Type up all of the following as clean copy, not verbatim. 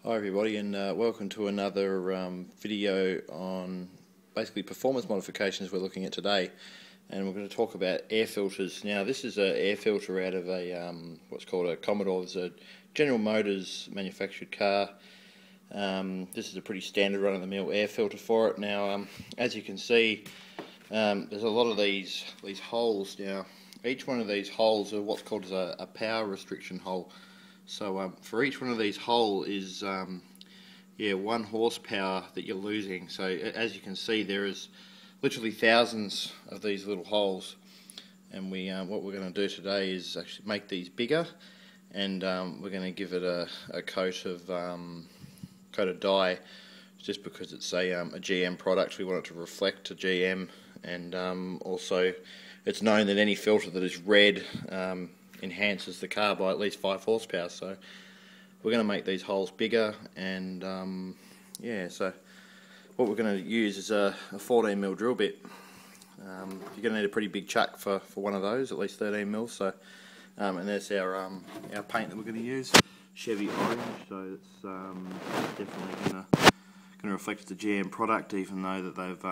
Hi everybody, and welcome to another video on basically performance modifications we're looking at today. And we're going to talk about air filters. Now this is an air filter out of a what's called a Commodore. It's a General Motors manufactured car. This is a pretty standard run-of-the-mill air filter for it. Now as you can see, there's a lot of these holes. Now each one of these holes are what's called a power restriction hole. So for each one of these holes is 1 horsepower that you're losing. So as you can see, there is literally thousands of these little holes, and what we're going to do today is actually make these bigger, and we're going to give it a coat of dye, just because it's a GM product. We want it to reflect a GM, and also it's known that any filter that is red enhances the car by at least 5 horsepower. So we're going to make these holes bigger, and so what we're going to use is a 14mm drill bit. You're going to need a pretty big chuck for one of those, at least 13mm. So and there's our paint that we're going to use, Chevy Orange. So it's definitely going to reflect the GM product, even though that they've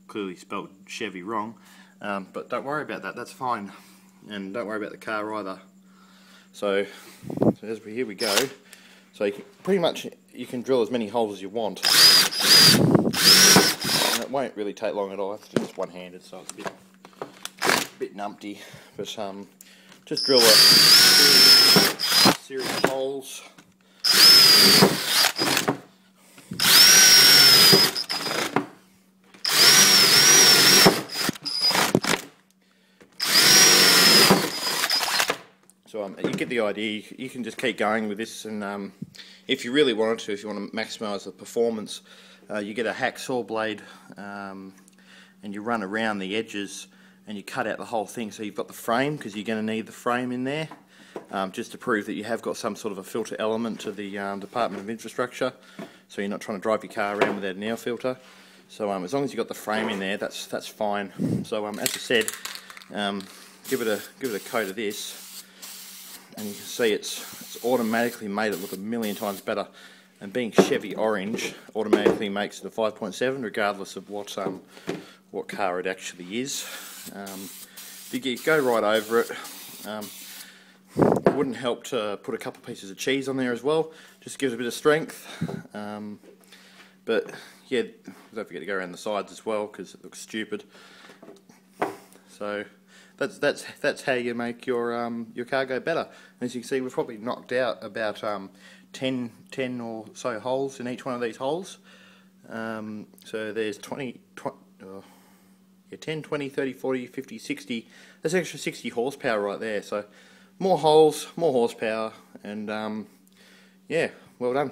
clearly spelt Chevy wrong. But don't worry about that, that's fine. And don't worry about the car either. So here we go. So you can drill as many holes as you want, and it won't really take long at all. I have to do this one-handed, so it's a bit numpty. But just drill a series of holes. So you get the idea. You can just keep going with this, and if you really wanted to, if you want to maximise the performance, you get a hacksaw blade, and you run around the edges, and you cut out the whole thing. So you've got the frame, because you're going to need the frame in there, just to prove that you have got some sort of a filter element to the Department of Infrastructure. So you're not trying to drive your car around without an air filter. So as long as you've got the frame in there, that's fine. So as I said, give it a coat of this. And you can see it's automatically made it look a million times better. And being Chevy Orange automatically makes it a 5.7, regardless of what car it actually is. If you go right over it, it wouldn't help to put a couple pieces of cheese on there as well. Just gives it a bit of strength. But yeah, don't forget to go around the sides as well, because it looks stupid. So that's how you make your car go better. As you can see, we've probably knocked out about 10 or so holes in each one of these holes. So there's 10, 20, 30, 40, 50, 60. That's extra 60 horsepower right there. So more holes, more horsepower, and yeah, well done.